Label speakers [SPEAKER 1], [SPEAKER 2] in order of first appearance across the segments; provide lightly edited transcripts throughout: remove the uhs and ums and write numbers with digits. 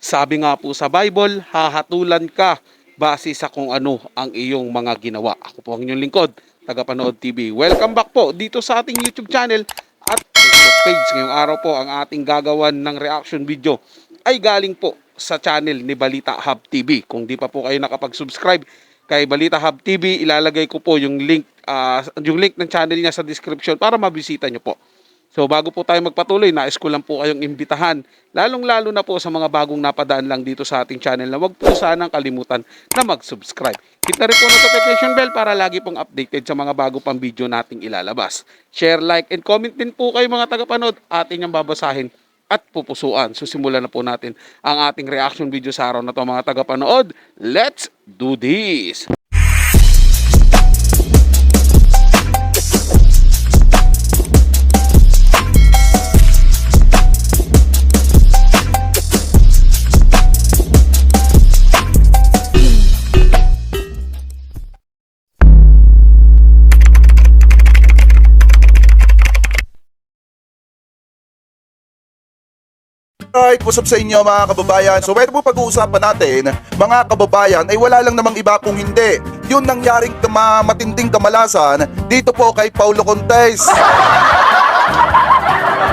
[SPEAKER 1] Sabi nga po sa Bible, hahatulan ka base sa kung ano ang iyong mga ginawa. Ako po ang inyong lingkod, Tagapanood TV. Welcome back po dito sa ating YouTube channel at Facebook page. Ngayong araw po ang ating gagawan ng reaction video ay galing po sa channel ni Balita Hub TV. Kung di pa po kayo nakapag-subscribe kay Balita Hub TV, ilalagay ko po yung link ng channel niya sa description para mabisita nyo po. So bago po tayo magpatuloy, nais ko lang po kayong imbitahan, lalong-lalo na po sa mga bagong napadaan lang dito sa ating channel na wag po sanang kalimutan na mag-subscribe. Hit na rin po notification bell para lagi pong updated sa mga bago pang video nating ilalabas. Share, like, and comment din po kayo mga tagapanood, atin yung babasahin at pupusuan. So simulan na po natin ang ating reaction video sa araw na to mga tagapanood. Let's do this!
[SPEAKER 2] Alright, what's up sa inyo mga kababayan? So ito po pag-uusapan natin, mga kababayan, ay wala lang namang iba kung hindi yung nangyaring matinding kamalasan dito po kay Paulo Contes.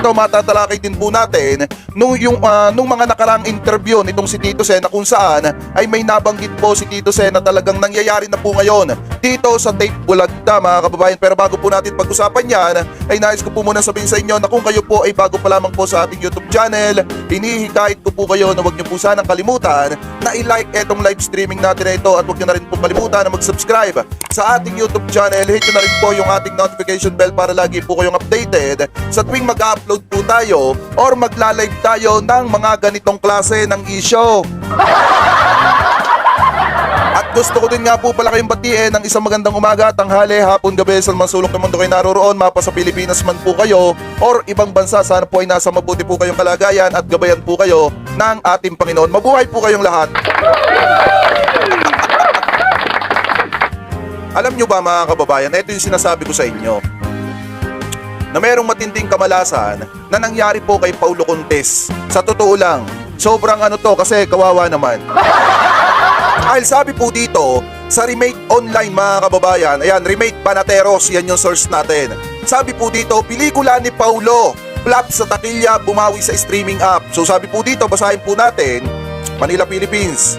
[SPEAKER 2] Ito matatalakay din po natin nung mga nakaraang interview nitong si Tito Sen na kung saan ay may nabanggit po si Tito Sen na talagang nangyayari na po ngayon dito sa Tape Bulagta mga kababayan. Pero bago po natin pag-usapan yan, ay nais ko po muna sabihin sa inyo na kung kayo po ay bago pa lamang po sa ating YouTube channel, hinihikayat ko po kayo na huwag niyo po sanang kalimutan na i-like etong live streaming natin na ito at huwag niyo na rin po kalimutan na mag-subscribe sa ating YouTube channel. Hit niyo na rin po yung ating notification bell para lagi po kayong updated sa tuwing mag-upload po tayo or magla-live tayo ng mga ganitong klase ng issue. At gusto ko din nga po pala kayong batiin ng isang magandang umaga, tanghali, hapon, gabi sa mga sulok ng mundo kayo naroroon, mapa sa Pilipinas man po kayo or ibang bansa. Sana po ay nasa mabuti po kayong kalagayan at gabayan po kayo ng ating Panginoon. Mabuhay po kayong lahat. Alam nyo ba mga kababayan, ito yung sinasabi ko sa inyo, na merong matinding kamalasan na nangyari po kay Paulo Contes. Sa totoo lang, sobrang to kasi kawawa naman. Dahil sabi po dito, sa Remake Online mga kababayan, ayan, Remake Banateros, yan yung source natin. Sabi po dito, pelikula ni Paulo, flop sa takilya, bumawi sa streaming app. So sabi po dito, basahin po natin, Manila, Philippines.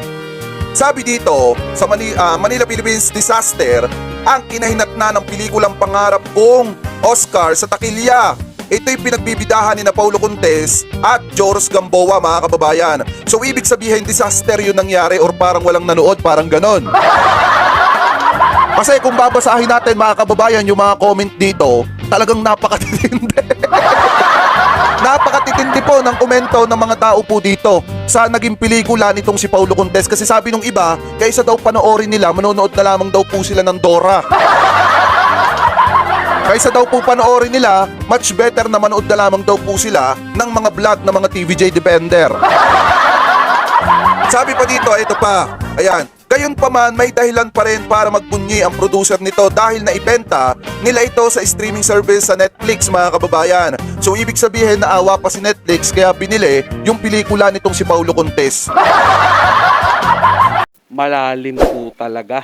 [SPEAKER 2] Sabi dito, sa Manila, Philippines disaster, ang kinahinatnan ng pelikulang pangarap kong Oscar sa takilya. Ito'y pinagbibidahan ni na Paulo Contes at Joros Gamboa mga kababayan. So ibig sabihin disaster yun nangyari or parang walang nanood, parang ganon. Kasi kung babasahin natin mga kababayan yung mga comment dito, talagang napakatitindi. Napakatitindi po ng komento ng mga tao po dito sa naging pelikula nitong si Paulo Contes. Kasi sabi nung iba, kaysa daw panoorin nila, manonood na lamang daw po sila ng Dora. Kaysa daw po panoorin nila, much better na manood na lamang daw po sila ng mga vlog ng mga TVJ Defender. Sabi pa dito, ito pa, ayan, gayon pa man may dahilan pa rin para magpunyi ang producer nito dahil naibenta nila ito sa streaming service sa Netflix mga kababayan. So ibig sabihin naawa pa si Netflix kaya binili yung pelikula nitong si Paulo Contes.
[SPEAKER 1] Malalim po talaga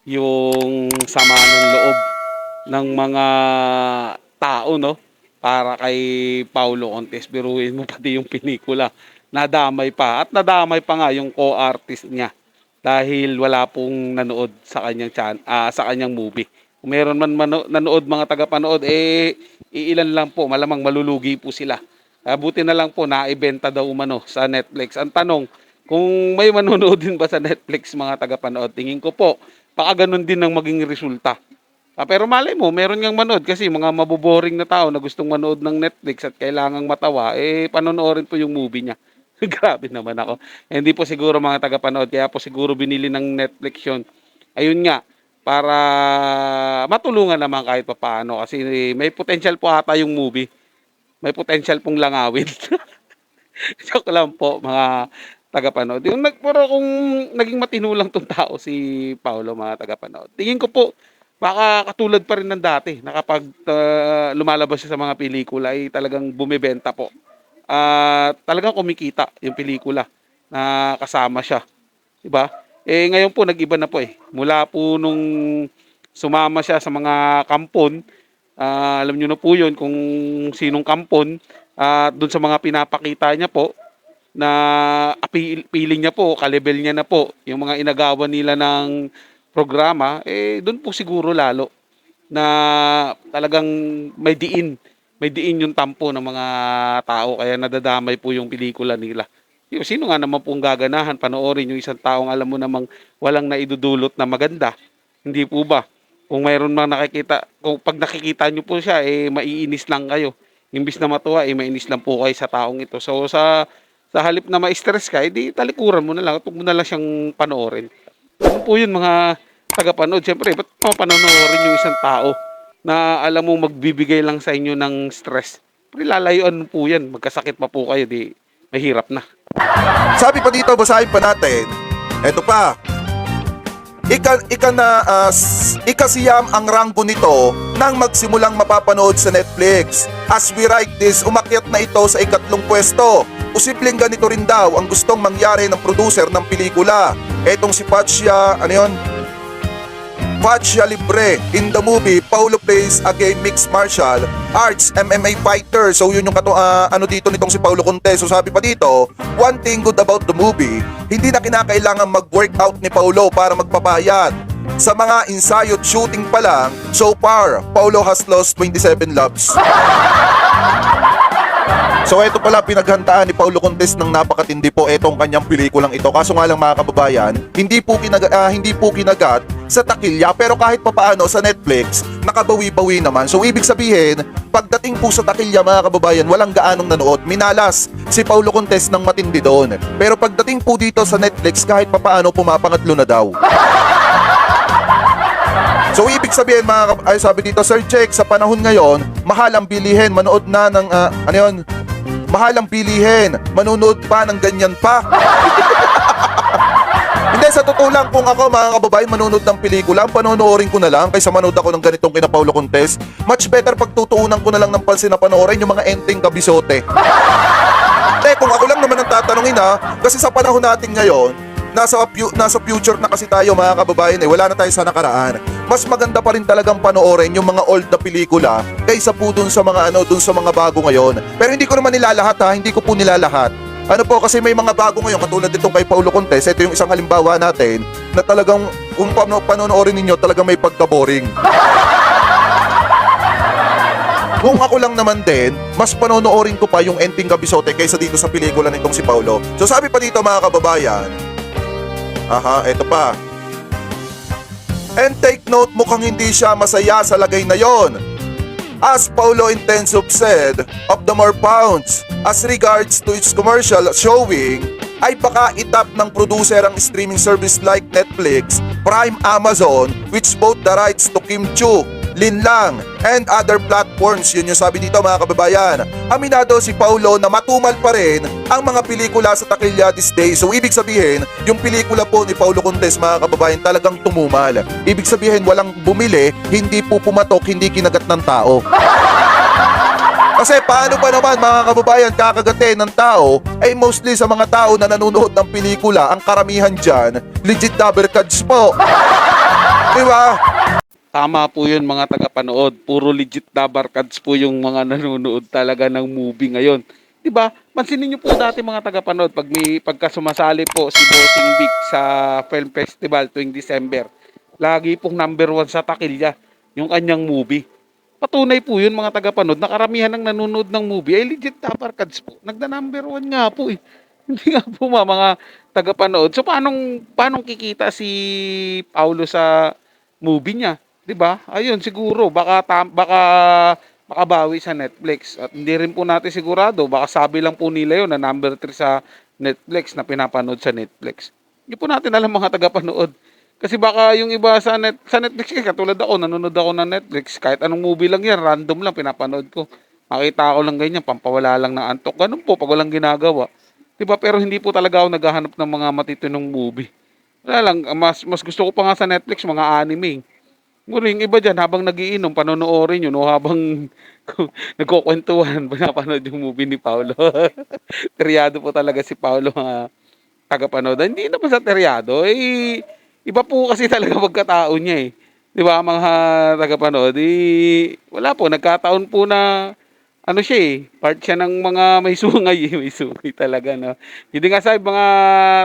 [SPEAKER 1] yung sama ng loob ng mga tao, no? Para kay Paulo Contes. Biruin mo pati yung pelikula. Nadamay pa. At nadamay pa nga yung co-artist niya. Dahil wala pong nanood sa kanyang movie. Kung meron man nanood mga tagapanood, iilan lang po. Malamang malulugi po sila. Buti na lang po naibenta daw umano sa Netflix. Ang tanong, kung may manonood din ba sa Netflix mga tagapanood, tingin ko po, baka ganun din ang maging resulta. Pero malay mo, meron ngang manood kasi mga maboboring na tao na gustong manood ng Netflix at kailangang matawa, panonoorin po yung movie niya. Grabe naman ako. Hindi po siguro mga tagapanood, kaya po siguro binili ng Netflix yun. Ayun nga, para matulungan naman kahit papaano kasi may potential po ata yung movie. May potential pong langawin. Joke lang po mga tagapanood. Pero kung naging matino lang tong tao si Paulo mga tagapanood, tingin ko po baka katulad pa rin ng dati na kapag lumalabas siya sa mga pelikula ay talagang bumibenta po. Talagang kumikita yung pelikula na kasama siya, 'di ba? Eh ngayon po nag-iba na po eh. Mula po nung sumama siya sa mga kampon, alam niyo na po 'yon kung sinong kampon, at doon sa mga pinapakita niya po na feeling niya po, ka-level niya na po yung mga inagawan nila ng programa, eh doon po siguro lalo na talagang may diin yung tampo ng mga tao kaya nadadamay po yung pelikula nila. Yung sino nga naman pong gaganahan panoorin yung isang taong alam mo namang walang naidudulot na maganda, hindi po ba? Kung mayroon mang nakikita, kung pag nakikita niyo po siya, eh maiinis lang kayo. Imbis na matuwa, eh mainis lang po kayo sa taong ito. So sa halip na ma-stress ka, edi talikuran mo na lang at huwag mo na lang siyang panoorin. Ano po yun mga tagapanood? Siyempre, ba't mo panonoorin yung isang tao na alam mo magbibigay lang sa inyo ng stress? Pero lalayuan mo po yan, magkasakit pa po kayo, di mahirap na.
[SPEAKER 2] Sabi pa dito, basahin pa natin. Eto pa. Ikasiyam ang ranggo nito nang magsimulang mapapanood sa Netflix. As we write this, umakyat na ito sa 3 pwesto. Posibleng ganito rin daw ang gustong mangyari ng producer ng pelikula. Etong si Patsia, Patsia Libre. In the movie, Paulo plays a gay mixed martial arts MMA fighter. So yun yung dito nitong si Paulo Conte. So sabi pa dito, one thing good about the movie, hindi na kinakailangan mag-workout ni Paulo para magpapayat. Sa mga ensayo at shooting pa lang, so far, Paulo has lost 27 loves. So ito pala pinaghantaan ni Paulo Contes ng napakatindi po etong kanyang pelikulang ito. Kaso nga lang mga kababayan, hindi po kinagat sa takilya, pero kahit papaano sa Netflix, nakabawi-bawi naman. So ibig sabihin, pagdating po sa takilya mga kababayan, walang gaanong nanood. Minalas si Paulo Contes ng matindi doon. Pero pagdating po dito sa Netflix, kahit papaano pumapangatlo na daw. So ibig sabihin sabi dito, Sir Check, sa panahon ngayon, mahal ang bilihin, manood na ng mahal ang bilihin, manonood pa ng ganyan pa. Hindi, sa totoo lang, kung ako mga kababayan manonood ng pelikula, ang panonoorin ko na lang kaysa manood ako ng ganitong kina Paulo Contes. Much better pagtutuunan ko na lang ng pansin na panoorin yung mga enteng kabisote. Kung ako lang naman ang tatanungin kasi sa panahon natin ngayon, nasa future na kasi tayo mga kababayan wala na tayo sa nakaraan. Mas maganda pa rin talagang panoorin yung mga old na pelikula kaysa po dun sa mga dun sa mga bago ngayon. Pero hindi ko naman nilalahat hindi ko po nilalahat. Kasi may mga bago ngayon katulad nitong kay Paulo Contes. Ito yung isang halimbawa natin na talagang kung panonoorin ninyo talagang may pagka-boring. Kung ako lang naman din, mas panonoorin ko pa yung Enting Kabisote kaysa dito sa pelikula nitong si Paulo. So sabi pa dito mga kababayan, eto pa. And take note, mukhang hindi siya masaya sa lagay na yon. As Paulo Intensive said, of the more pounds, as regards to its commercial showing, ay baka itap ng producer ang streaming service like Netflix, Prime, Amazon, which both the rights to Kim Chu, Lin Lang, and other platforms. Yun yung sabi dito mga kababayan. Aminado si Paulo na matumal pa rin ang mga pelikula sa takilya these days. So ibig sabihin, yung pelikula po ni Paulo Contes mga kababayan talagang tumumal. Ibig sabihin walang bumili, hindi po pumatok, hindi kinagat ng tao. Kasi paano ba naman mga kababayan kakagatin ng tao ay mostly sa mga tao na nanonood ng pelikula, ang karamihan dyan, legit dabarkads po. Diba?
[SPEAKER 1] Tama po yun mga tagapanood. Puro legit dabarkads po yung mga nanonood talaga ng movie ngayon. Diba? Pansinin niyo po dati mga tagapanood pagka sumasali po si Bossing Vic sa film festival tuwing December. Lagi pong number 1 sa takilya yung kanyang movie. Patunay po yun mga tagapanood na karamihan ng nanonood ng movie ay legit dabarkads po. Nagda-number 1 nga po eh. Hindi nga po mga tagapanood. So paanong kikita si Paulo sa movie niya? 'Di ba? Ayun siguro baka makabawi sa Netflix. At hindi rin po natin sigurado, baka sabi lang po nila 'yon na number 3 sa Netflix na pinapanood sa Netflix. Hindi po natin alam mga tagapanood. Kasi baka yung iba sa Netflix katulad ako, nanonood ako ng Netflix, kahit anong movie lang 'yan, random lang pinapanood ko. Makita ko lang ganyan, pampawala lang ng antok. Ganun po pag walang ginagawa. 'Di ba? Pero hindi po talaga ako naghahanap ng mga matitinong movie. Wala lang, mas gusto ko pa nga sa Netflix mga anime. Ngunit yung iba dyan, habang nagiinom, panonoorin yun, o habang nagkukwentuhan, pinapanood yung movie ni Paulo. Teryado po talaga si Paulo, mga tagapanood, hindi naman sa teryado, iba po kasi talaga pagkatao niya eh. 'Di ba mga tagapanood, wala po, nagkataon po na ano siya part siya ng mga may sungay may sungay talaga no. Hindi nga sabi mga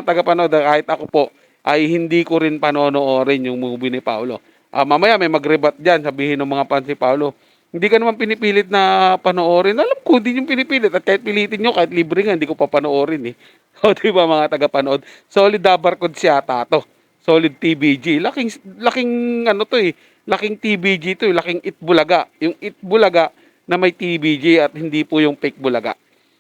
[SPEAKER 1] tagapanood, kahit ako po ay hindi ko rin panonoorin yung movie ni Paulo. Mamaya may magrebat diyan, sabihin ng mga fans ni Paulo, hindi ka naman pinipilit na panoorin. Alam ko, hindi yung pinipilit. At kahit pilitin nyo, kahit libre nga, hindi ko pa panoorin eh. O, di ba mga tagapanood? Solid Dabarkod siya, tato. Solid TBG. Laking ano to eh. Laking TBG to eh. Laking Itbulaga. Yung Itbulaga na may TBG at hindi po yung fake bulaga.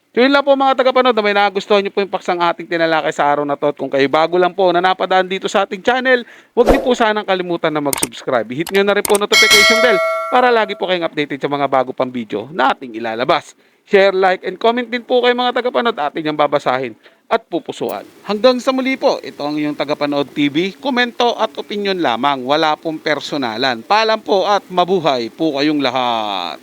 [SPEAKER 1] So yun lang po mga tagapanood, na may nagustuhan nyo po yung paksang ating tinalakay sa araw na to. At kung kayo bago lang po na napadaan dito sa ating channel, huwag niyo po sanang kalimutan na mag-subscribe. Hit nyo na rin po notification bell para lagi po kayong updated sa mga bago pang video na ating ilalabas. Share, like, and comment din po kayo mga tagapanood, ating yung babasahin at pupusuan. Hanggang sa muli po, ito ang yung Tagapanood TV. Komento at opinion lamang, wala pong personalan. Paalam po at mabuhay po kayong lahat.